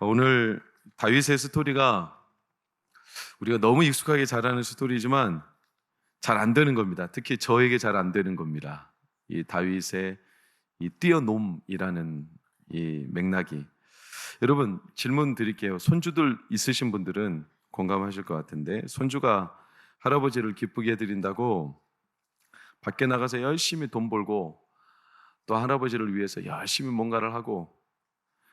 오늘 다윗의 스토리가 우리가 너무 익숙하게 잘 아는 스토리지만 잘 안 되는 겁니다. 특히 저에게 잘 안 되는 겁니다. 이 다윗의 이 뛰어놈이라는 이 맥락이. 여러분, 질문 드릴게요. 손주들 있으신 분들은 공감하실 것 같은데, 손주가 할아버지를 기쁘게 해드린다고 밖에 나가서 열심히 돈 벌고 또 할아버지를 위해서 열심히 뭔가를 하고,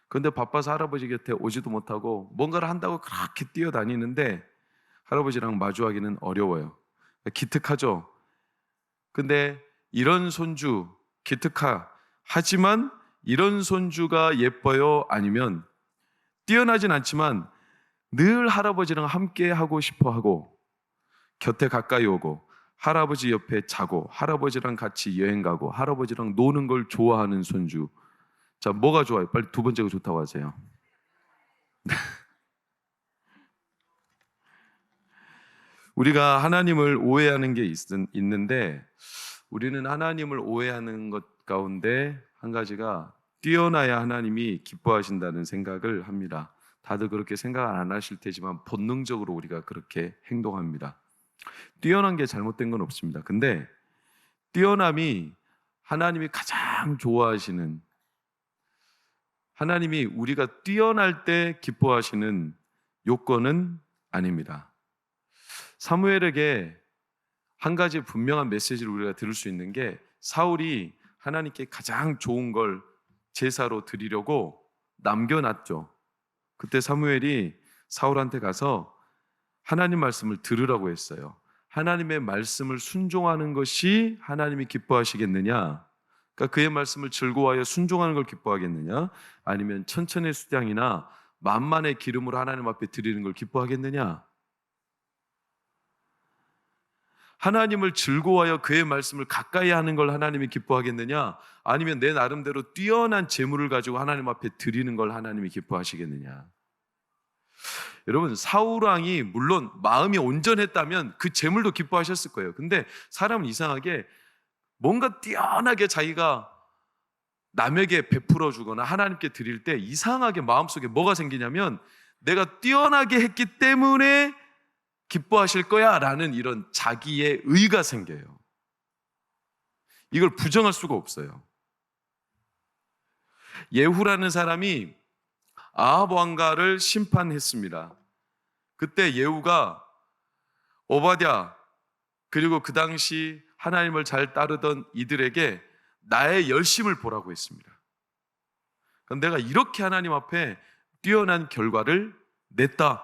그런데 바빠서 할아버지 곁에 오지도 못하고 뭔가를 한다고 그렇게 뛰어다니는데 할아버지랑 마주하기는 어려워요. 기특하죠. 근데 이런 손주, 하지만 이런 손주가 예뻐요? 아니면 뛰어나진 않지만 늘 할아버지랑 함께 하고 싶어 하고 곁에 가까이 오고 할아버지 옆에 자고 할아버지랑 같이 여행 가고 할아버지랑 노는 걸 좋아하는 손주. 자, 뭐가 좋아요? 빨리 두 번째가 좋다고 하세요. 우리가 하나님을 오해하는 게 있는데, 우리는 하나님을 오해하는 것 가운데 한 가지가 뛰어나야 하나님이 기뻐하신다는 생각을 합니다. 다들 그렇게 생각 안 하실 테지만 본능적으로 우리가 그렇게 행동합니다. 뛰어난 게 잘못된 건 없습니다. 근데 뛰어남이 하나님이 가장 좋아하시는, 하나님이 우리가 뛰어날 때 기뻐하시는 요건은 아닙니다. 사무엘에게 한 가지 분명한 메시지를 우리가 들을 수 있는 게, 사울이 하나님께 가장 좋은 걸 제사로 드리려고 남겨놨죠. 그때 사무엘이 사울한테 가서 하나님 말씀을 들으라고 했어요. 하나님의 말씀을 순종하는 것이 하나님이 기뻐하시겠느냐? 그러니까 그의 말씀을 즐거워하여 순종하는 걸 기뻐하겠느냐? 아니면 천천의 수량이나 만만의 기름으로 하나님 앞에 드리는 걸 기뻐하겠느냐? 하나님을 즐거워하여 그의 말씀을 가까이 하는 걸 하나님이 기뻐하겠느냐? 아니면 내 나름대로 뛰어난 재물을 가지고 하나님 앞에 드리는 걸 하나님이 기뻐하시겠느냐? 여러분, 사울 왕이 물론 마음이 온전했다면 그 재물도 기뻐하셨을 거예요. 근데 사람은 이상하게 뭔가 뛰어나게 자기가 남에게 베풀어 주거나 하나님께 드릴 때 이상하게 마음속에 뭐가 생기냐면, 내가 뛰어나게 했기 때문에 기뻐하실 거야 라는 이런 자기의 의가 생겨요. 이걸 부정할 수가 없어요. 예후라는 사람이 아합 왕가를 심판했습니다. 그때 예후가 오바댜, 그리고 그 당시 하나님을 잘 따르던 이들에게 나의 열심을 보라고 했습니다. 그럼 내가 이렇게 하나님 앞에 뛰어난 결과를 냈다.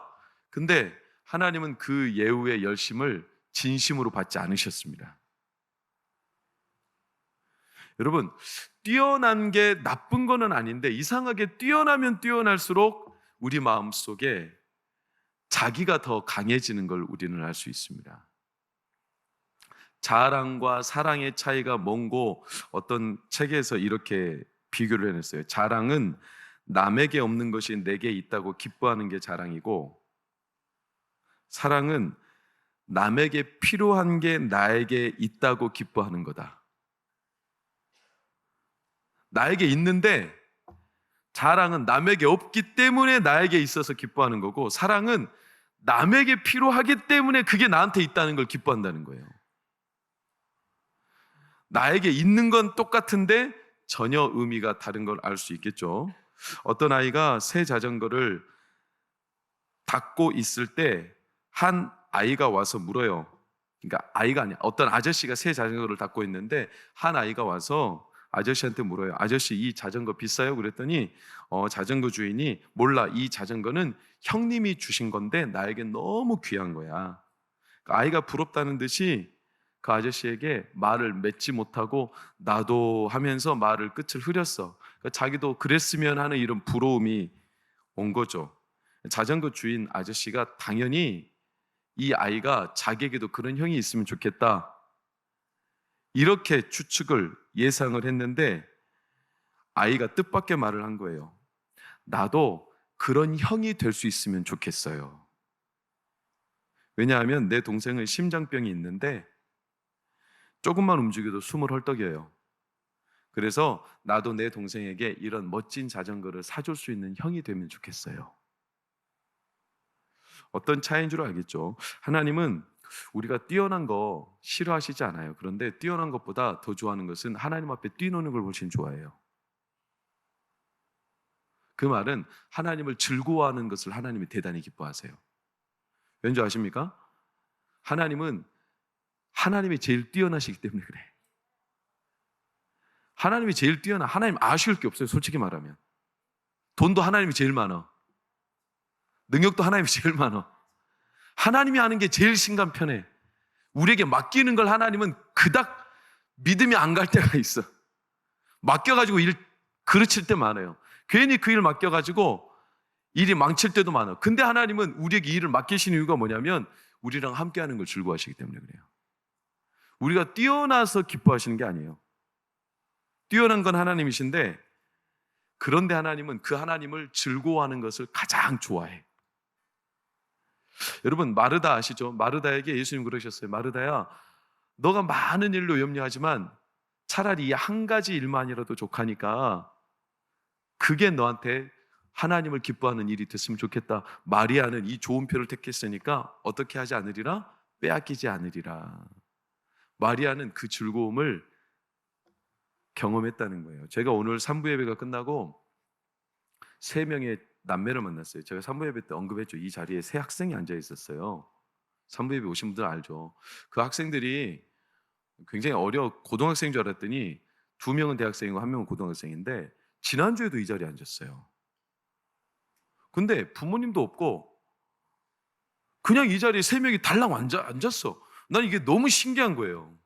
근데 하나님은 그 예후의 열심을 진심으로 받지 않으셨습니다. 여러분, 뛰어난 게 나쁜 거는 아닌데 이상하게 뛰어나면 뛰어날수록 우리 마음속에 자기가 더 강해지는 걸 우리는 알 수 있습니다. 자랑과 사랑의 차이가 뭔고 어떤 책에서 이렇게 비교를 해냈어요. 자랑은 남에게 없는 것이 내게 있다고 기뻐하는 게 자랑이고, 사랑은 남에게 필요한 게 나에게 있다고 기뻐하는 거다. 나에게 있는데 자랑은 남에게 없기 때문에 나에게 있어서 기뻐하는 거고, 사랑은 남에게 필요하기 때문에 그게 나한테 있다는 걸 기뻐한다는 거예요. 나에게 있는 건 똑같은데 전혀 의미가 다른 걸 알 수 있겠죠. 어떤 아이가 새 자전거를 닦고 있을 때 한 아이가 와서 물어요. 그러니까 아이가 아니야, 어떤 아저씨가 새 자전거를 닦고 있는데 한 아이가 와서 아저씨한테 물어요. 아저씨, 이 자전거 비싸요? 그랬더니 자전거 주인이 몰라, 이 자전거는 형님이 주신 건데 나에겐 너무 귀한 거야. 그러니까 아이가 부럽다는 듯이 그 아저씨에게 말을 맺지 못하고 나도 하면서 말을 끝을 흐렸어. 그러니까 자기도 그랬으면 하는 이런 부러움이 온 거죠. 자전거 주인 아저씨가 당연히 이 아이가 자기에게도 그런 형이 있으면 좋겠다, 이렇게 추측을 예상을 했는데 아이가 뜻밖의 말을 한 거예요. 나도 그런 형이 될 수 있으면 좋겠어요. 왜냐하면 내 동생은 심장병이 있는데 조금만 움직여도 숨을 헐떡여요. 그래서 나도 내 동생에게 이런 멋진 자전거를 사줄 수 있는 형이 되면 좋겠어요. 어떤 차이인 줄 알겠죠? 하나님은 우리가 뛰어난 거 싫어하시지 않아요. 그런데 뛰어난 것보다 더 좋아하는 것은 하나님 앞에 뛰노는 걸 훨씬 좋아해요. 그 말은 하나님을 즐거워하는 것을 하나님이 대단히 기뻐하세요. 왠지 아십니까? 하나님은 하나님이 제일 뛰어나시기 때문에 그래. 하나님이 제일 뛰어나. 하나님 아쉬울 게 없어요. 솔직히 말하면. 돈도 하나님이 제일 많아. 능력도 하나님이 제일 많아. 하나님이 하는 게 제일 심간 편해. 우리에게 맡기는 걸 하나님은 그닥 믿음이 안 갈 때가 있어. 맡겨가지고 일 그르칠 때 많아요. 괜히 그 일 맡겨가지고 일이 망칠 때도 많아. 근데 하나님은 우리에게 일을 맡기신 이유가 뭐냐면 우리랑 함께하는 걸 즐거워하시기 때문에 그래요. 우리가 뛰어나서 기뻐하시는 게 아니에요. 뛰어난 건 하나님이신데, 그런데 하나님은 그 하나님을 즐거워하는 것을 가장 좋아해. 여러분 마르다 아시죠? 마르다에게 예수님 그러셨어요. 마르다야, 너가 많은 일로 염려하지만 차라리 이 한 가지 일만이라도 족하니까 그게 너한테 하나님을 기뻐하는 일이 됐으면 좋겠다. 마리아는 이 좋은 표를 택했으니까 어떻게 하지 않으리라? 빼앗기지 않으리라. 마리아는 그 즐거움을 경험했다는 거예요. 제가 오늘 산부 예배가 끝나고 3명의 남매를 만났어요. 제가 산부 예배 때 언급했죠. 이 자리에 3 학생이 앉아 있었어요. 산부 예배 오신 분들 알죠. 그 학생들이 굉장히 고등학생인 줄 알았더니 2명은 대학생이고 1명은 고등학생인데 지난주에도 이 자리에 앉았어요. 근데 부모님도 없고 그냥 이 자리에 3명이 달랑 앉았어. 난 이게 너무 신기한 거예요.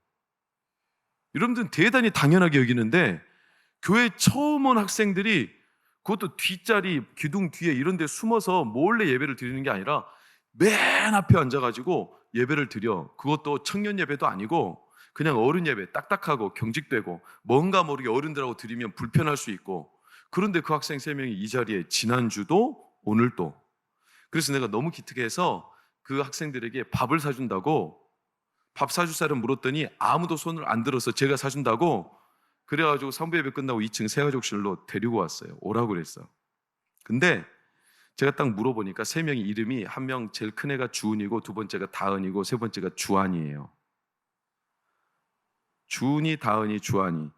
여러분들은 대단히 당연하게 여기는데 교회 처음 온 학생들이 그것도 뒷자리, 기둥 뒤에 이런 데 숨어서 몰래 예배를 드리는 게 아니라 맨 앞에 앉아가지고 예배를 드려. 그것도 청년 예배도 아니고 그냥 어른 예배, 딱딱하고 경직되고 뭔가 모르게 어른들하고 드리면 불편할 수 있고. 그런데 그 학생 3명이 이 자리에 지난주도 오늘도. 그래서 내가 너무 기특해서 그 학생들에게 밥을 사준다고, 밥 사줄 사람 물었더니 아무도 손을 안 들어서 제가 사준다고, 그래가지고 산부예배 끝나고 2층 새가족실로 데리고 왔어요. 오라고 그랬어. 근데 제가 딱 물어보니까 3명이 이름이, 한 명 제일 큰 애가 주은이고, 2번째가 다은이고, 3번째가 주한이에요. 주은이, 다은이, 주한이.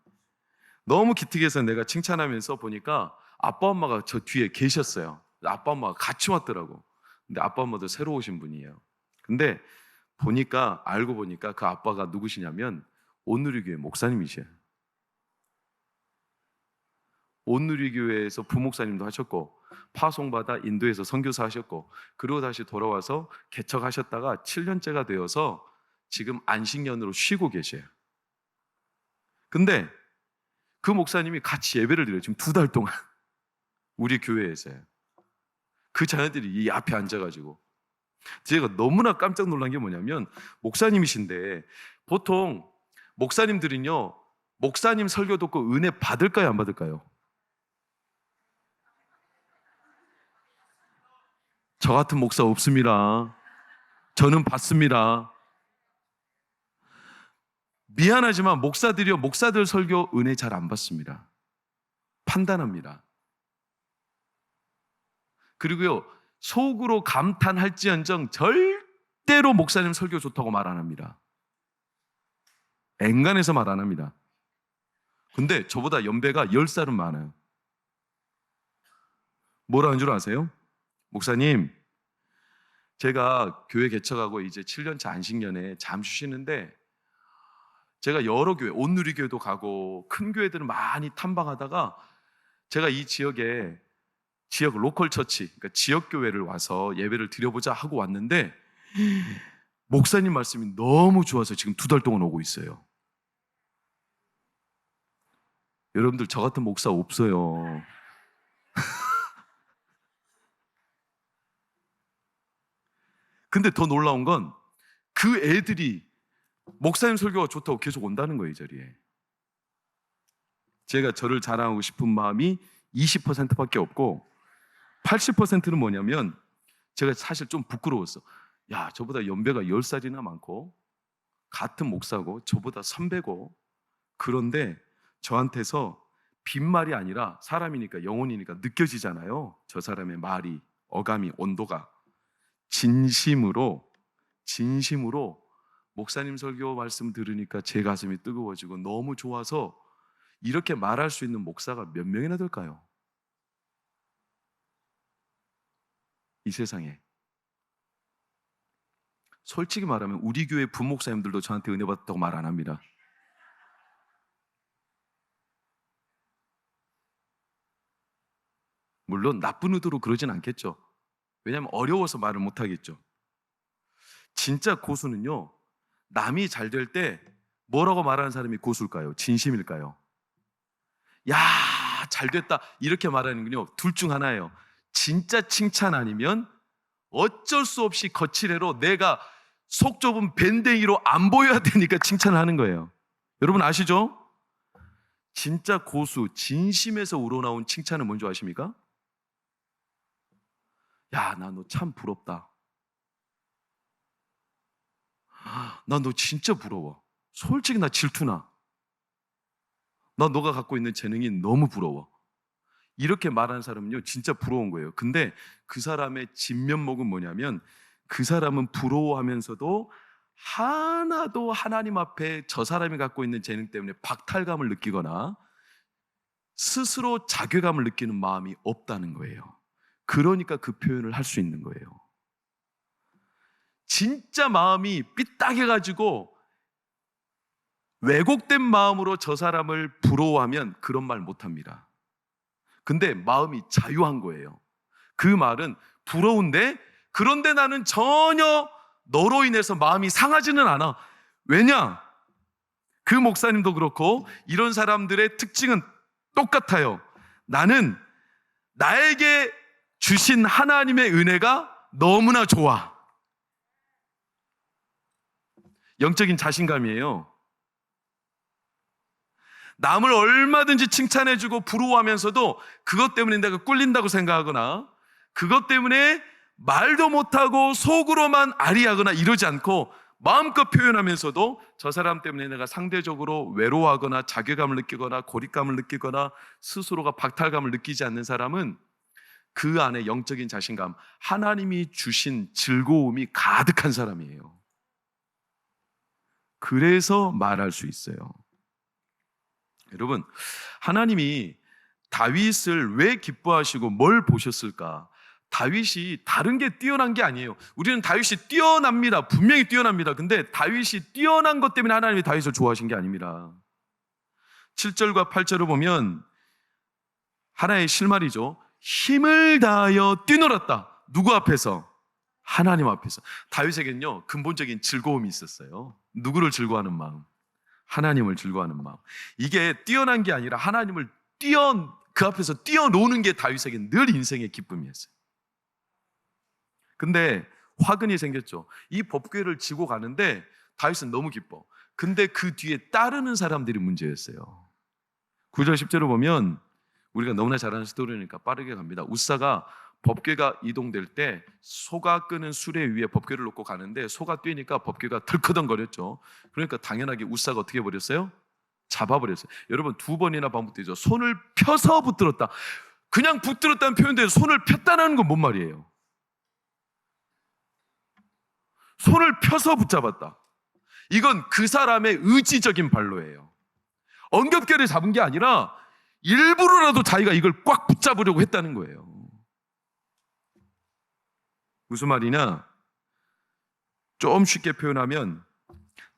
너무 기특해서 내가 칭찬하면서 보니까 아빠 엄마가 저 뒤에 계셨어요. 아빠 엄마가 같이 왔더라고. 근데 아빠 엄마도 새로 오신 분이에요. 근데 알고 보니까 그 아빠가 누구시냐면 온누리교회 목사님이셔요. 온누리교회에서 부목사님도 하셨고, 파송받아 인도에서 선교사 하셨고, 그리고 다시 돌아와서 개척하셨다가 7년째가 되어서 지금 안식년으로 쉬고 계셔요. 근데 그 목사님이 같이 예배를 드려요. 지금 2달 동안 우리 교회에서요. 그 자녀들이 이 앞에 앉아가지고. 제가 너무나 깜짝 놀란 게 뭐냐면, 목사님이신데 보통 목사님들은요, 목사님 설교 듣고 은혜 받을까요, 안 받을까요? 저 같은 목사 없습니다. 저는 받습니다. 미안하지만 목사들 설교 은혜 잘 안 받습니다. 판단합니다. 그리고요, 속으로 감탄할지언정 절대로 목사님 설교 좋다고 말 안 합니다. 앵간해서 말 안 합니다. 근데 저보다 연배가 10살은 많아요. 뭐라는 줄 아세요? 목사님, 제가 교회 개척하고 이제 7년차 안식년에 잠시 쉬는데, 제가 여러 교회, 온누리교회도 가고 큰 교회들을 많이 탐방하다가 제가 이 지역 로컬 처치, 그러니까 지역 교회를 와서 예배를 드려보자 하고 왔는데, 목사님 말씀이 너무 좋아서 지금 2달 동안 오고 있어요. 여러분들 저 같은 목사 없어요. 근데 더 놀라운 건 그 애들이 목사님 설교가 좋다고 계속 온다는 거예요, 이 자리에. 제가 저를 자랑하고 싶은 마음이 20%밖에 없고, 80%는 뭐냐면, 제가 사실 좀 부끄러웠어. 야, 저보다 연배가 10살이나 많고 같은 목사고 저보다 선배고, 그런데 저한테서 빈말이 아니라 사람이니까 영혼이니까 느껴지잖아요. 저 사람의 말이, 어감이, 온도가 진심으로 목사님 설교 말씀 들으니까 제 가슴이 뜨거워지고 너무 좋아서 이렇게 말할 수 있는 목사가 몇 명이나 될까요? 이 세상에. 솔직히 말하면 우리 교회 부목사님들도 저한테 은혜 받았다고 말 안 합니다. 물론 나쁜 의도로 그러진 않겠죠. 왜냐하면 어려워서 말을 못 하겠죠. 진짜 고수는요, 남이 잘 될 때 뭐라고 말하는 사람이 고수일까요? 진심일까요? 야, 잘 됐다 이렇게 말하는군요. 둘 중 하나예요. 진짜 칭찬 아니면 어쩔 수 없이 거칠애로 내가 속 좁은 밴댕이로 안 보여야 되니까 칭찬을 하는 거예요. 여러분 아시죠? 진짜 고수, 진심에서 우러나온 칭찬은 뭔지 아십니까? 야, 나 너 참 부럽다. 나 너 진짜 부러워. 솔직히 나 질투나. 나 너가 갖고 있는 재능이 너무 부러워. 이렇게 말하는 사람은요, 진짜 부러운 거예요. 근데 그 사람의 진면목은 뭐냐면 그 사람은 부러워하면서도 하나도 하나님 앞에 저 사람이 갖고 있는 재능 때문에 박탈감을 느끼거나 스스로 자괴감을 느끼는 마음이 없다는 거예요. 그러니까 그 표현을 할 수 있는 거예요. 진짜 마음이 삐딱해가지고 왜곡된 마음으로 저 사람을 부러워하면 그런 말 못합니다. 근데 마음이 자유한 거예요. 그 말은 부러운데 그런데 나는 전혀 너로 인해서 마음이 상하지는 않아. 왜냐? 그 목사님도 그렇고 이런 사람들의 특징은 똑같아요. 나는 나에게 주신 하나님의 은혜가 너무나 좋아. 영적인 자신감이에요. 남을 얼마든지 칭찬해주고 부러워하면서도 그것 때문에 내가 꿀린다고 생각하거나 그것 때문에 말도 못하고 속으로만 아리하거나 이러지 않고 마음껏 표현하면서도 저 사람 때문에 내가 상대적으로 외로워하거나 자괴감을 느끼거나 고립감을 느끼거나 스스로가 박탈감을 느끼지 않는 사람은 그 안에 영적인 자신감, 하나님이 주신 즐거움이 가득한 사람이에요. 그래서 말할 수 있어요. 여러분, 하나님이 다윗을 왜 기뻐하시고 뭘 보셨을까? 다윗이 다른 게 뛰어난 게 아니에요. 우리는 다윗이 뛰어납니다. 분명히 뛰어납니다. 근데 다윗이 뛰어난 것 때문에 하나님이 다윗을 좋아하신 게 아닙니다. 7절과 8절을 보면 하나의 실말이죠. 힘을 다하여 뛰놀았다. 누구 앞에서? 하나님 앞에서. 다윗에겐요, 근본적인 즐거움이 있었어요. 누구를 즐거워하는 마음? 하나님을 즐거워하는 마음. 이게 뛰어난 게 아니라 하나님을 그 앞에서 뛰어노는 게 다윗에게 늘 인생의 기쁨이었어요. 근데 화근이 생겼죠. 이 법궤를 지고 가는데 다윗은 너무 기뻐. 근데 그 뒤에 따르는 사람들이 문제였어요. 9절 10절을 보면 우리가 너무나 잘 아는 스토리니까 빠르게 갑니다. 웃사가 법궤가 이동될 때 소가 끄는 수레 위에 법궤를 놓고 가는데 소가 뛰니까 법궤가 덜커덩거렸죠. 그러니까 당연하게 웃사가 어떻게 해버렸어요? 잡아버렸어요. 여러분 2번이나 반복되죠. 손을 펴서 붙들었다. 그냥 붙들었다는 표현대로 손을 폈다는 건 뭔 말이에요? 손을 펴서 붙잡았다. 이건 그 사람의 의지적인 발로예요. 엉겹결에 잡은 게 아니라 일부러라도 자기가 이걸 꽉 붙잡으려고 했다는 거예요. 무슨 말이냐? 좀 쉽게 표현하면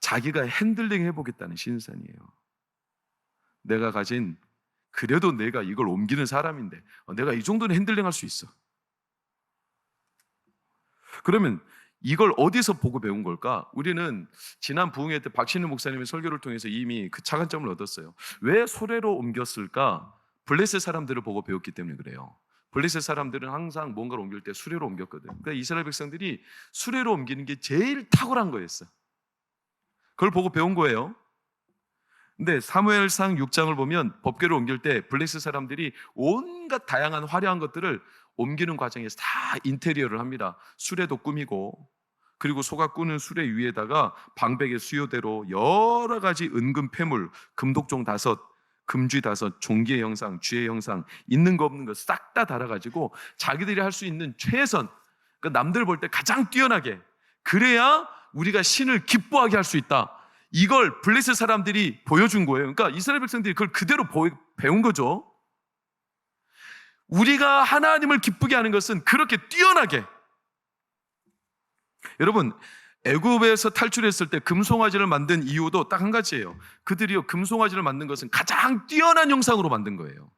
자기가 핸들링 해보겠다는 신선이에요. 내가 가진, 그래도 내가 이걸 옮기는 사람인데 내가 이 정도는 핸들링 할 수 있어. 그러면 이걸 어디서 보고 배운 걸까? 우리는 지난 부흥회 때 박신우 목사님의 설교를 통해서 이미 그 차관점을 얻었어요. 왜 소래로 옮겼을까? 블레셋 사람들을 보고 배웠기 때문에 그래요. 블레셋 사람들은 항상 뭔가를 옮길 때 수레로 옮겼거든. 그러니까 이스라엘 백성들이 수레로 옮기는 게 제일 탁월한 거였어. 그걸 보고 배운 거예요. 근데 사무엘상 6장을 보면 법궤를 옮길 때 블레셋 사람들이 온갖 다양한 화려한 것들을 옮기는 과정에서 다 인테리어를 합니다. 수레도 꾸미고, 그리고 소가 꾸는 수레 위에다가 방백의 수요대로 여러 가지 은금 폐물, 금독종 5, 금주의 다섯, 종기의 형상, 주의 형상, 있는 거 없는 거 싹 다 달아가지고 자기들이 할 수 있는 최선, 그러니까 남들 볼 때 가장 뛰어나게, 그래야 우리가 신을 기뻐하게 할 수 있다. 이걸 블레셋 사람들이 보여준 거예요. 그러니까 이스라엘 백성들이 그걸 그대로 배운 거죠. 우리가 하나님을 기쁘게 하는 것은 그렇게 뛰어나게. 여러분, 애굽에서 탈출했을 때 금송아지를 만든 이유도 딱 한 가지예요. 그들이요, 금송아지를 만든 것은 가장 뛰어난 형상으로 만든 거예요.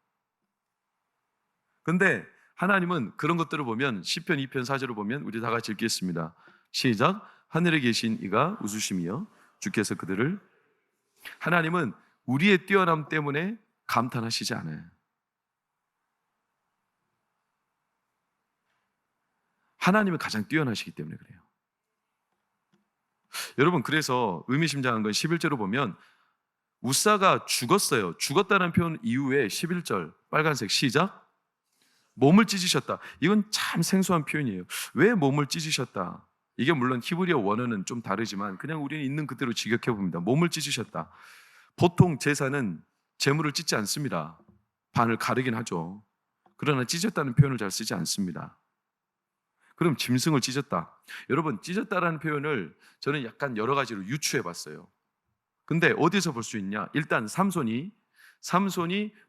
근데 하나님은 그런 것들을 보면 시편 2편 4절을 보면 우리 다 같이 읽겠습니다. 시작. 하늘에 계신 이가 웃으시며 주께서 그들을, 하나님은 우리의 뛰어남 때문에 감탄하시지 않아요. 하나님은 가장 뛰어나시기 때문에 그래요. 여러분, 그래서 의미심장한 건 11절로 보면 우사가 죽었어요. 죽었다는 표현 이후에 11절 빨간색 시작. 몸을 찢으셨다. 이건 참 생소한 표현이에요. 왜 몸을 찢으셨다? 이게 물론 히브리어 원어는 좀 다르지만 그냥 우리는 있는 그대로 직역해 봅니다. 몸을 찢으셨다. 보통 제사는 제물을 찢지 않습니다. 반을 가르긴 하죠. 그러나 찢었다는 표현을 잘 쓰지 않습니다. 그럼 짐승을 찢었다. 여러분, 찢었다라는 표현을 저는 약간 여러 가지로 유추해 봤어요. 근데 어디서 볼 수 있냐? 일단 삼손이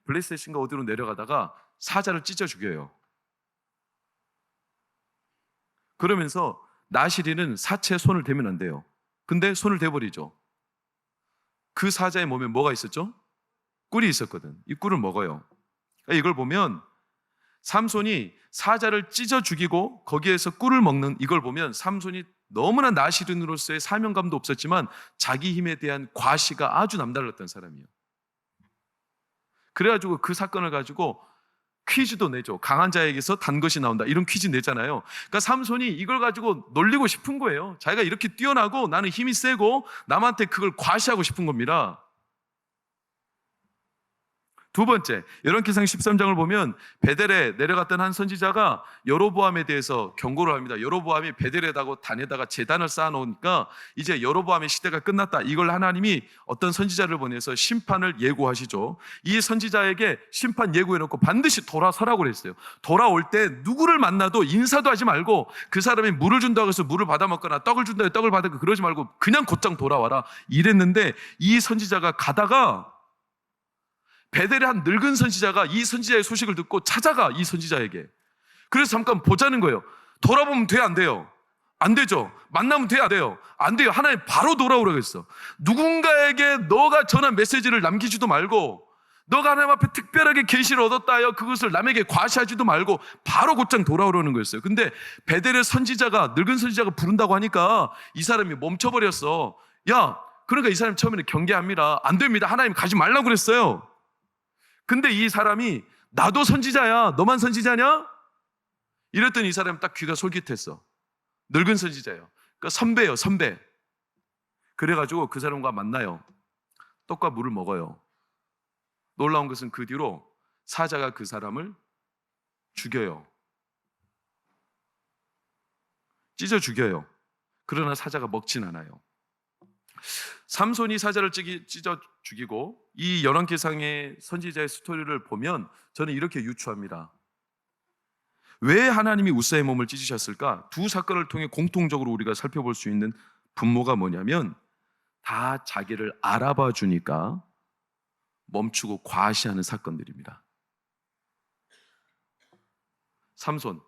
블레셋인가 어디로 내려가다가 사자를 찢어 죽여요. 그러면서 나시리는 사체에 손을 대면 안 돼요. 근데 손을 대버리죠. 그 사자의 몸에 뭐가 있었죠? 꿀이 있었거든. 이 꿀을 먹어요. 이걸 보면 삼손이 사자를 찢어 죽이고 거기에서 꿀을 먹는 이걸 보면 삼손이 너무나 나시린으로서의 사명감도 없었지만 자기 힘에 대한 과시가 아주 남달랐던 사람이에요. 그래가지고 그 사건을 가지고 퀴즈도 내죠. 강한 자에게서 단 것이 나온다. 이런 퀴즈 내잖아요. 그러니까 삼손이 이걸 가지고 놀리고 싶은 거예요. 자기가 이렇게 뛰어나고 나는 힘이 세고 남한테 그걸 과시하고 싶은 겁니다. 두 번째, 열왕기상 13장을 보면 베델에 내려갔던 한 선지자가 여로보암에 대해서 경고를 합니다. 여로보암이 베델에다가 단에다가 제단을 쌓아놓으니까 이제 여로보암의 시대가 끝났다. 이걸 하나님이 어떤 선지자를 보내서 심판을 예고하시죠. 이 선지자에게 심판 예고해놓고 반드시 돌아서라고 그랬어요. 돌아올 때 누구를 만나도 인사도 하지 말고 그 사람이 물을 준다고 해서 물을 받아 먹거나 떡을 준다고 해서 떡을 받아 먹거나 그러지 말고 그냥 곧장 돌아와라 이랬는데 이 선지자가 가다가 베델의 한 늙은 선지자가 이 선지자의 소식을 듣고 찾아가 이 선지자에게. 그래서 잠깐 보자는 거예요. 돌아보면 돼, 안 돼요? 안 되죠. 만나면 돼, 안 돼요? 안 돼요. 하나님 바로 돌아오라고 했어. 누군가에게 너가 전한 메시지를 남기지도 말고 너가 하나님 앞에 특별하게 계시를 얻었다 하여 그것을 남에게 과시하지도 말고 바로 곧장 돌아오라는 거였어요. 근데 베델의 선지자가, 늙은 선지자가 부른다고 하니까 이 사람이 멈춰버렸어. 야, 그러니까 이 사람이 처음에는 경계합니다. 안 됩니다. 하나님 가지 말라고 그랬어요. 근데 이 사람이 나도 선지자야. 너만 선지자냐? 이랬더니 이 사람이 딱 귀가 솔깃했어. 늙은 선지자예요. 그러니까 선배예요, 선배. 그래가지고 그 사람과 만나요. 떡과 물을 먹어요. 놀라운 것은 그 뒤로 사자가 그 사람을 죽여요. 찢어 죽여요. 그러나 사자가 먹진 않아요. 삼손이 사자를 찢어 죽이고 이 열왕기상의 선지자의 스토리를 보면 저는 이렇게 유추합니다. 왜 하나님이 우사의 몸을 찢으셨을까? 두 사건을 통해 공통적으로 우리가 살펴볼 수 있는 분모가 뭐냐면 다 자기를 알아봐 주니까 멈추고 과시하는 사건들입니다. 삼손,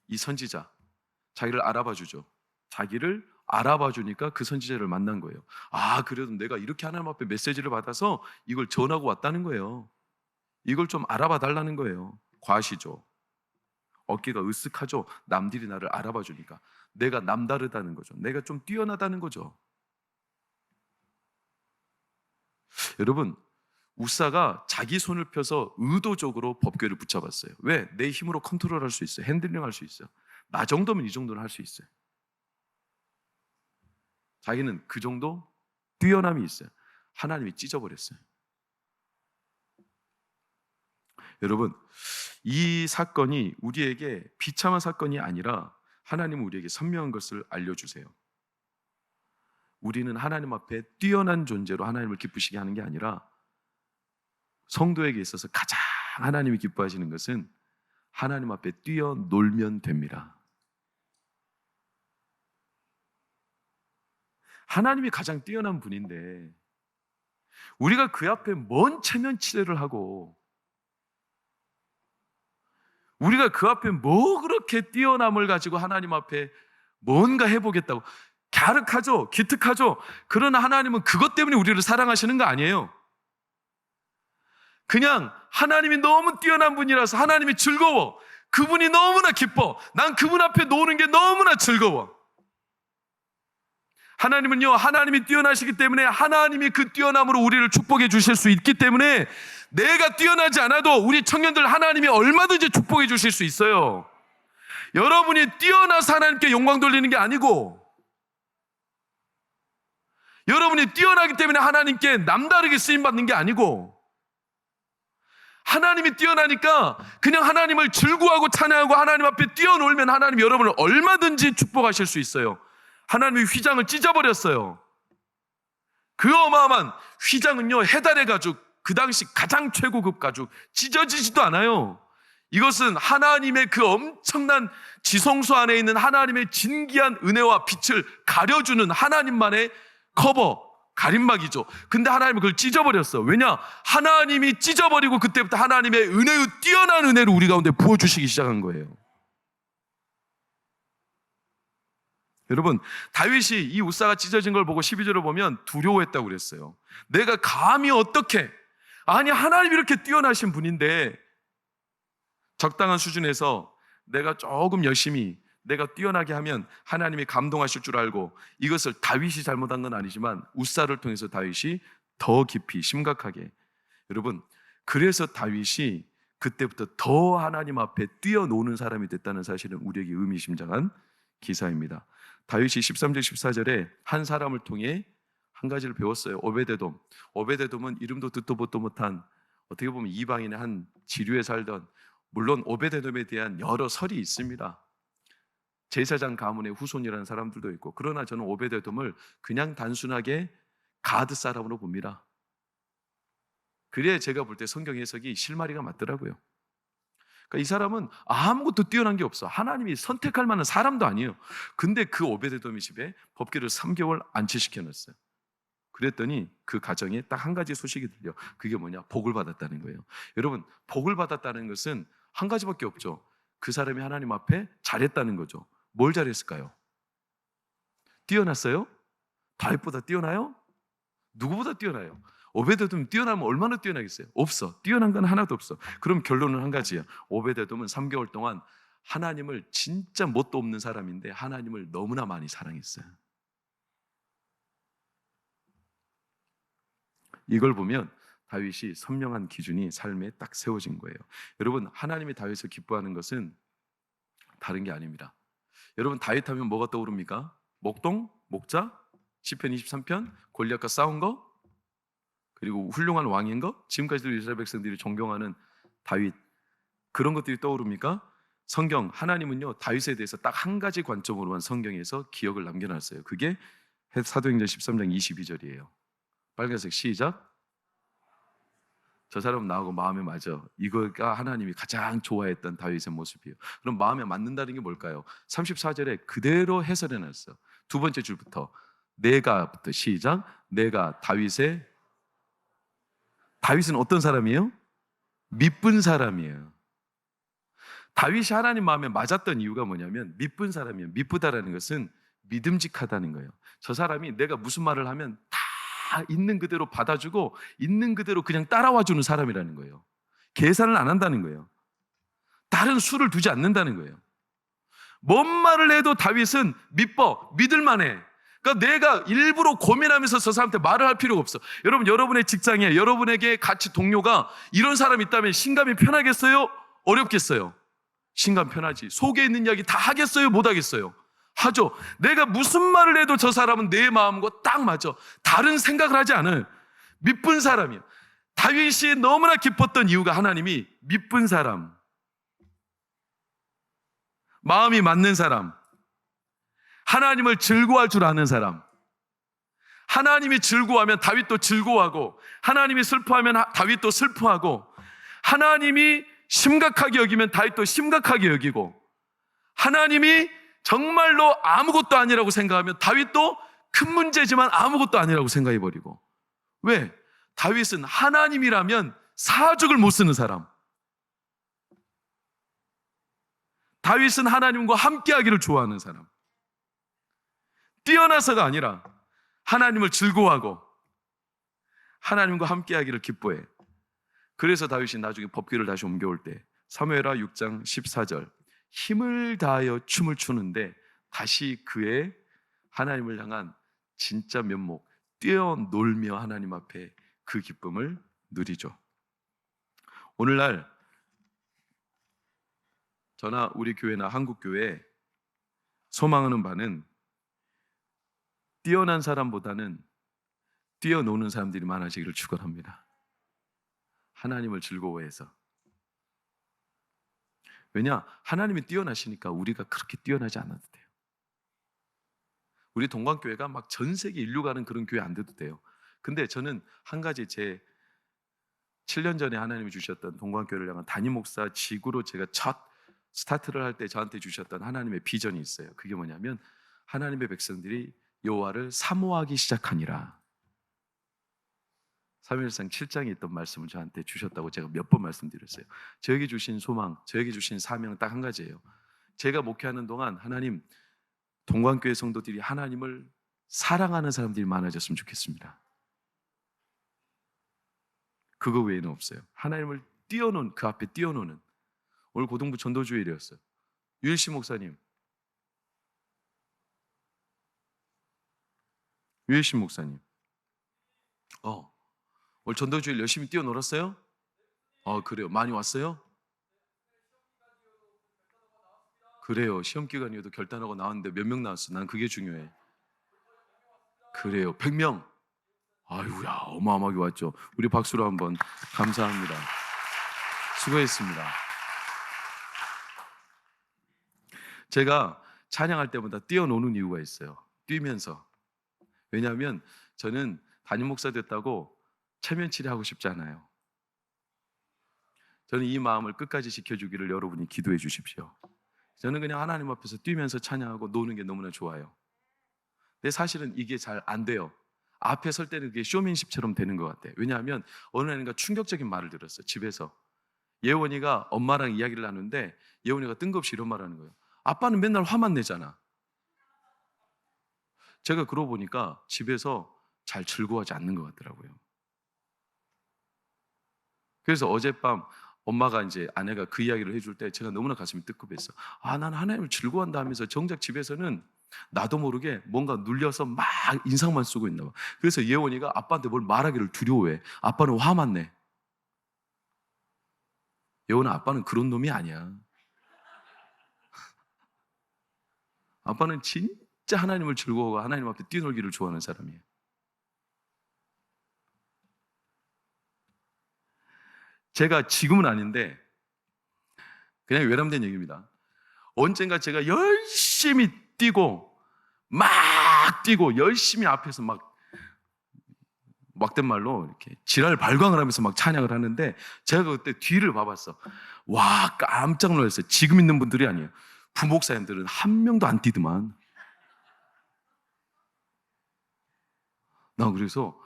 이 선지자, 자기를 알아봐 주죠. 자기를 알아봐 주니까 그 선지자를 만난 거예요. 아, 그래도 내가 이렇게 하나님 앞에 메시지를 받아서 이걸 전하고 왔다는 거예요. 이걸 좀 알아봐 달라는 거예요. 과시죠. 어깨가 으쓱하죠. 남들이 나를 알아봐 주니까. 내가 남다르다는 거죠. 내가 좀 뛰어나다는 거죠. 여러분, 우사가 자기 손을 펴서 의도적으로 법궤를 붙잡았어요. 왜? 내 힘으로 컨트롤할 수 있어요. 핸들링 할 수 있어요. 나 정도면 이 정도는 할 수 있어요. 자기는 그 정도 뛰어남이 있어요. 하나님이 찢어버렸어요. 여러분, 이 사건이 우리에게 비참한 사건이 아니라 하나님은 우리에게 선명한 것을 알려주세요. 우리는 하나님 앞에 뛰어난 존재로 하나님을 기쁘시게 하는 게 아니라 성도에게 있어서 가장 하나님이 기뻐하시는 것은 하나님 앞에 뛰어놀면 됩니다. 하나님이 가장 뛰어난 분인데 우리가 그 앞에 뭔 체면치레를 하고 우리가 그 앞에 뭐 그렇게 뛰어남을 가지고 하나님 앞에 뭔가 해보겠다고 갸륵하죠, 기특하죠. 그러나 하나님은 그것 때문에 우리를 사랑하시는 거 아니에요. 그냥 하나님이 너무 뛰어난 분이라서 하나님이 즐거워. 그분이 너무나 기뻐. 난 그분 앞에 노는 게 너무나 즐거워. 하나님은요, 하나님이 뛰어나시기 때문에 하나님이 그 뛰어남으로 우리를 축복해 주실 수 있기 때문에 내가 뛰어나지 않아도 우리 청년들 하나님이 얼마든지 축복해 주실 수 있어요. 여러분이 뛰어나서 하나님께 영광 돌리는 게 아니고 여러분이 뛰어나기 때문에 하나님께 남다르게 쓰임받는 게 아니고 하나님이 뛰어나니까 그냥 하나님을 즐거워하고 찬양하고 하나님 앞에 뛰어놀면 하나님이 여러분을 얼마든지 축복하실 수 있어요. 하나님이 휘장을 찢어버렸어요. 그 어마어마한 휘장은요, 해달의 가죽, 그 당시 가장 최고급 가죽, 찢어지지도 않아요. 이것은 하나님의 그 엄청난 지성소 안에 있는 하나님의 진귀한 은혜와 빛을 가려주는 하나님만의 커버, 가림막이죠. 근데 하나님은 그걸 찢어버렸어. 왜냐? 하나님이 찢어버리고 그때부터 하나님의 은혜의 뛰어난 은혜를 우리 가운데 부어주시기 시작한 거예요. 여러분, 다윗이 이 우사가 찢어진 걸 보고 12절을 보면 두려워했다고 그랬어요. 내가 감히 어떻게, 아니 하나님이 이렇게 뛰어나신 분인데 적당한 수준에서 내가 조금 열심히 내가 뛰어나게 하면 하나님이 감동하실 줄 알고 이것을 다윗이 잘못한 건 아니지만 우사를 통해서 다윗이 더 깊이 심각하게, 여러분, 그래서 다윗이 그때부터 더 하나님 앞에 뛰어노는 사람이 됐다는 사실은 우리에게 의미심장한 기사입니다. 다윗이 13절 14절에 한 사람을 통해 한 가지를 배웠어요. 오베데돔. 오베데돔은 이름도 듣도 보도 못한, 어떻게 보면 이방인의 한 지류에 살던, 물론 오베데돔에 대한 여러 설이 있습니다. 제사장 가문의 후손이라는 사람들도 있고, 그러나 저는 오베데돔을 그냥 단순하게 가드 사람으로 봅니다. 그래야 제가 볼 때 성경 해석이 실마리가 맞더라고요. 그러니까 이 사람은 아무것도 뛰어난 게 없어. 하나님이 선택할 만한 사람도 아니에요. 근데 그 오베데돔의 집에 법궤를 3개월 안치시켜 놨어요. 그랬더니 그 가정에 딱 한 가지 소식이 들려. 그게 뭐냐? 복을 받았다는 거예요. 여러분, 복을 받았다는 것은 한 가지밖에 없죠. 그 사람이 하나님 앞에 잘했다는 거죠. 뭘 잘했을까요? 뛰어났어요? 다윗보다 뛰어나요? 누구보다 뛰어나요? 오베데돔 뛰어나면 얼마나 뛰어나겠어요? 없어. 뛰어난 건 하나도 없어. 그럼 결론은 한 가지야. 오베데돔은 3개월 동안 하나님을 진짜 뭣도 없는 사람인데 하나님을 너무나 많이 사랑했어요. 이걸 보면 다윗이 선명한 기준이 삶에 딱 세워진 거예요. 여러분, 하나님이 다윗을 기뻐하는 것은 다른 게 아닙니다. 여러분, 다윗 하면 뭐가 떠오릅니까? 목동? 목자? 시편 23편? 골리앗과 싸운 거? 그리고 훌륭한 왕인 거? 지금까지도 이스라엘 백성들이 존경하는 다윗, 그런 것들이 떠오릅니까? 성경, 하나님은요 다윗에 대해서 딱 한 가지 관점으로만 성경에서 기억을 남겨놨어요. 그게 사도행전 13장 22절이에요 빨간색 시작. 저 사람은 나하고 마음에 맞아. 이거가 하나님이 가장 좋아했던 다윗의 모습이에요. 그럼 마음에 맞는다는 게 뭘까요? 34절에 그대로 해설해놨어요. 두 번째 줄부터 내가부터 시작. 내가 다윗은 어떤 사람이에요? 미쁜 사람이에요. 다윗이 하나님 마음에 맞았던 이유가 뭐냐면 미쁜 사람이에요. 미쁘다라는 것은 믿음직하다는 거예요. 저 사람이 내가 무슨 말을 하면 다 있는 그대로 받아주고 있는 그대로 그냥 따라와주는 사람이라는 거예요. 계산을 안 한다는 거예요. 다른 수를 두지 않는다는 거예요. 뭔 말을 해도 다윗은 믿을만해. 그러니까 내가 일부러 고민하면서 저 사람한테 말을 할 필요가 없어. 여러분, 여러분의 직장에 여러분에게 같이 동료가 이런 사람이 있다면 신감이 편하겠어요? 어렵겠어요? 신감 편하지. 속에 있는 이야기 다 하겠어요? 못 하겠어요? 하죠. 내가 무슨 말을 해도 저 사람은 내 마음과 딱 맞아. 다른 생각을 하지 않아요. 미쁜 사람이에요. 다윗이 너무나 기뻤던 이유가 하나님이 미쁜 사람, 마음이 맞는 사람, 하나님을 즐거워할 줄 아는 사람, 하나님이 즐거워하면 다윗도 즐거워하고, 하나님이 슬퍼하면 다윗도 슬퍼하고, 하나님이 심각하게 여기면 다윗도 심각하게 여기고, 하나님이 정말로 아무것도 아니라고 생각하면 다윗도 큰 문제지만 아무것도 아니라고 생각해버리고. 왜? 다윗은 하나님이라면 사죽을 못 쓰는 사람. 다윗은 하나님과 함께하기를 좋아하는 사람. 뛰어나서가 아니라 하나님을 즐거워하고 하나님과 함께하기를 기뻐해. 그래서 다윗이 나중에 법궤를 다시 옮겨올 때 사무엘하 6장 14절 힘을 다하여 춤을 추는데 다시 그의 하나님을 향한 진짜 면목, 뛰어놀며 하나님 앞에 그 기쁨을 누리죠. 오늘날 저나 우리 교회나 한국교회에 소망하는 바는 뛰어난 사람보다는 뛰어노는 사람들이 많아지기를 축원합니다. 하나님을 즐거워해서. 왜냐? 하나님이 뛰어나시니까 우리가 그렇게 뛰어나지 않아도 돼요. 우리 동관교회가 막 전 세계 인류 가는 그런 교회 안 돼도 돼요. 근데 저는 한 가지 제 7년 전에 하나님이 주셨던 동관교회를 향한 담임 목사 직으로 제가 첫 스타트를 할 때 저한테 주셨던 하나님의 비전이 있어요. 그게 뭐냐면 하나님의 백성들이 여호와를 사모하기 시작하니라. 사무엘상 7장에 있던 말씀을 저한테 주셨다고 제가 몇 번 말씀드렸어요. 저에게 주신 소망, 저에게 주신 사명은 딱 한 가지예요. 제가 목회하는 동안 하나님, 동관교회 성도들이 하나님을 사랑하는 사람들이 많아졌으면 좋겠습니다. 그거 외에는 없어요. 하나님을 뛰어노는, 그 앞에 뛰어노는. 오늘 고등부 전도주일이었어요. 유일신 목사님, 유일신 목사님, 오늘 전도주일 열심히 뛰어놀았어요? 그래요. 많이 왔어요? 그래요. 시험기간이어도 결단하고 나왔는데 몇 명 나왔어? 난 그게 중요해. 그래요. 100명. 아이고야, 어마어마하게 왔죠. 우리 박수로 한번 감사합니다. 수고했습니다. 제가 찬양할 때마다 뛰어노는 이유가 있어요. 뛰면서. 왜냐하면 저는 담임 목사 됐다고 체면치레 하고 싶지 않아요. 저는 이 마음을 끝까지 지켜주기를 여러분이 기도해 주십시오. 저는 그냥 하나님 앞에서 뛰면서 찬양하고 노는 게 너무나 좋아요. 근데 사실은 이게 잘 안 돼요. 앞에 설 때는 그게 쇼맨십처럼 되는 것 같아요. 왜냐하면 어느 날인가 충격적인 말을 들었어요. 집에서 예원이가 엄마랑 이야기를 하는데 예원이가 뜬금없이 이런 말을 하는 거예요. 아빠는 맨날 화만 내잖아. 제가 그러고 보니까 집에서 잘 즐거워하지 않는 것 같더라고요. 그래서 어젯밤 엄마가 이제 아내가 그 이야기를 해줄 때 제가 너무나 가슴이 뜨끔했어. 난 하나님을 즐거워한다 하면서 정작 집에서는 나도 모르게 뭔가 눌려서 막 인상만 쓰고 있나 봐. 그래서 예원이가 아빠한테 뭘 말하기를 두려워해. 아빠는 화만 내. 예원아, 아빠는 그런 놈이 아니야. 아빠는 진짜 하나님을 즐거워하고 하나님 앞에 뛰놀기를 좋아하는 사람이에요. 제가 지금은 아닌데 그냥 외람된 얘기입니다. 언젠가 제가 열심히 뛰고 막 뛰고 열심히 앞에서 막 막된 말로 이렇게 지랄 발광을 하면서 막 찬양을 하는데 제가 그때 뒤를 봐봤어. 와, 깜짝 놀랐어요. 지금 있는 분들이 아니에요. 부목사님들은 한 명도 안 뛰더만. 난 그래서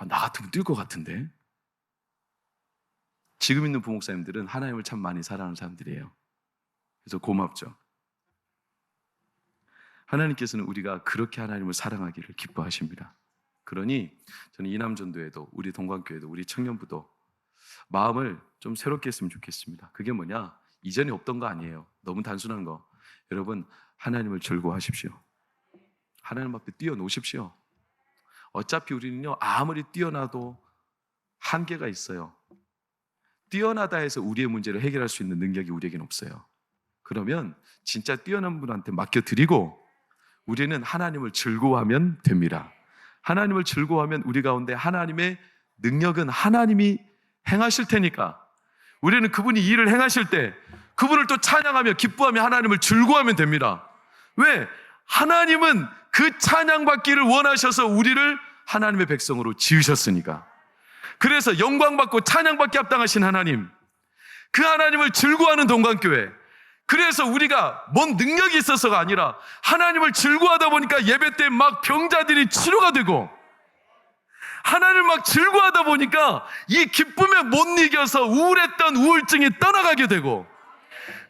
나 같으면 뛸 것 같은데. 지금 있는 부목사님들은 하나님을 참 많이 사랑하는 사람들이에요. 그래서 고맙죠. 하나님께서는 우리가 그렇게 하나님을 사랑하기를 기뻐하십니다. 그러니 저는 이남전도에도 우리 동관교회도 우리 청년부도 마음을 좀 새롭게 했으면 좋겠습니다. 그게 뭐냐? 이전에 없던 거 아니에요. 너무 단순한 거. 여러분, 하나님을 즐거워하십시오. 하나님 앞에 뛰어노십시오. 어차피 우리는요, 아무리 뛰어나도 한계가 있어요. 뛰어나다 해서 우리의 문제를 해결할 수 있는 능력이 우리에겐 없어요. 그러면 진짜 뛰어난 분한테 맡겨드리고 우리는 하나님을 즐거워하면 됩니다. 하나님을 즐거워하면 우리 가운데 하나님의 능력은 하나님이 행하실 테니까 우리는 그분이 일을 행하실 때 그분을 또 찬양하며 기뻐하며 하나님을 즐거워하면 됩니다. 왜? 하나님은 그 찬양받기를 원하셔서 우리를 하나님의 백성으로 지으셨으니까. 그래서 영광받고 찬양받게 합당하신 하나님, 그 하나님을 즐거워하는 동관교회. 그래서 우리가 뭔 능력이 있어서가 아니라 하나님을 즐거워하다 보니까 예배 때 막 병자들이 치료가 되고, 하나님을 막 즐거워하다 보니까 이 기쁨에 못 이겨서 우울했던 우울증이 떠나가게 되고,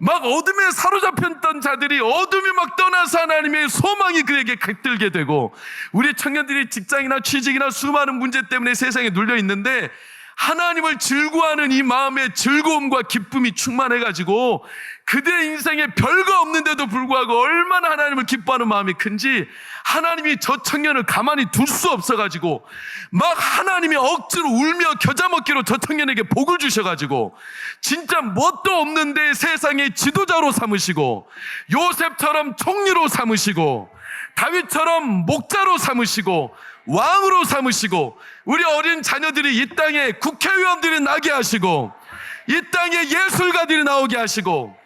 막 어둠에 사로잡혔던 자들이 어둠이 막 떠나서 하나님의 소망이 그에게 깃들게 되고, 우리 청년들이 직장이나 취직이나 수많은 문제 때문에 세상에 눌려 있는데 하나님을 즐거워하는 이 마음의 즐거움과 기쁨이 충만해가지고 그들의 인생에 별거 없는데도 불구하고 얼마나 하나님을 기뻐하는 마음이 큰지, 하나님이 저 청년을 가만히 둘 수 없어가지고 막 하나님이 억지로 울며 겨자 먹기로 저 청년에게 복을 주셔가지고 진짜 뭣도 없는데 세상의 지도자로 삼으시고, 요셉처럼 총리로 삼으시고, 다윗처럼 목자로 삼으시고, 왕으로 삼으시고, 우리 어린 자녀들이 이 땅에 국회의원들이 나게 하시고, 이 땅에 예술가들이 나오게 하시고,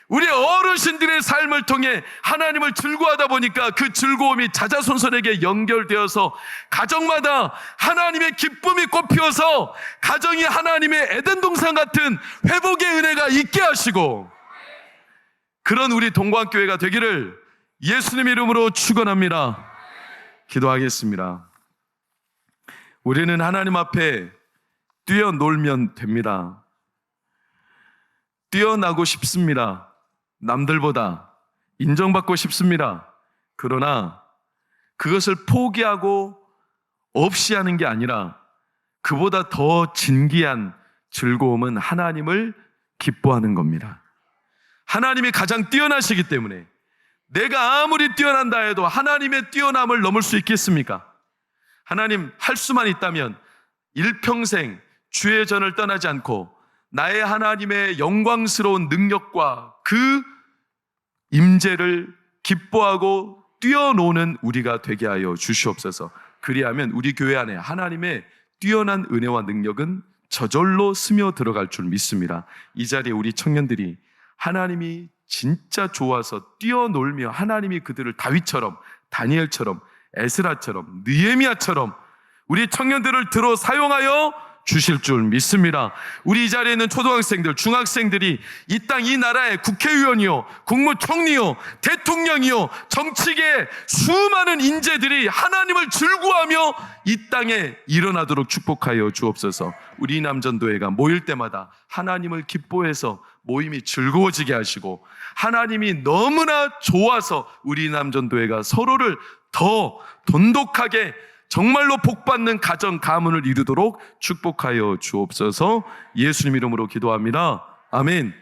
우리 어르신들의 삶을 통해 하나님을 즐거워하다 보니까 그 즐거움이 자자손손에게 연결되어서 가정마다 하나님의 기쁨이 꽃피어서 가정이 하나님의 에덴 동산 같은 회복의 은혜가 있게 하시고, 그런 우리 동관교회가 되기를 예수님 이름으로 축원합니다. 기도하겠습니다. 우리는 하나님 앞에 뛰어놀면 됩니다. 뛰어나고 싶습니다. 남들보다 인정받고 싶습니다. 그러나 그것을 포기하고 없이 하는 게 아니라 그보다 더 진귀한 즐거움은 하나님을 기뻐하는 겁니다. 하나님이 가장 뛰어나시기 때문에 내가 아무리 뛰어난다 해도 하나님의 뛰어남을 넘을 수 있겠습니까? 하나님 할 수만 있다면 일평생 주의 전을 떠나지 않고 나의 하나님의 영광스러운 능력과 그 임재를 기뻐하고 뛰어노는 우리가 되게 하여 주시옵소서. 그리하면 우리 교회 안에 하나님의 뛰어난 은혜와 능력은 저절로 스며 들어갈 줄 믿습니다. 이 자리에 우리 청년들이 하나님이 진짜 좋아서 뛰어놀며 하나님이 그들을 다윗처럼, 다니엘처럼, 에스라처럼, 느헤미야처럼 우리 청년들을 들어 사용하여 주실 줄 믿습니다. 우리 이 자리에 있는 초등학생들, 중학생들이 이 땅, 이 나라의 국회의원이요, 국무총리요, 대통령이요, 정치계의 수많은 인재들이 하나님을 즐거워하며 이 땅에 일어나도록 축복하여 주옵소서. 우리 남전도회가 모일 때마다 하나님을 기뻐해서 모임이 즐거워지게 하시고, 하나님이 너무나 좋아서 우리 남전도회가 서로를 더 돈독하게 정말로 복받는 가정 가문을 이루도록 축복하여 주옵소서. 예수님 이름으로 기도합니다. 아멘.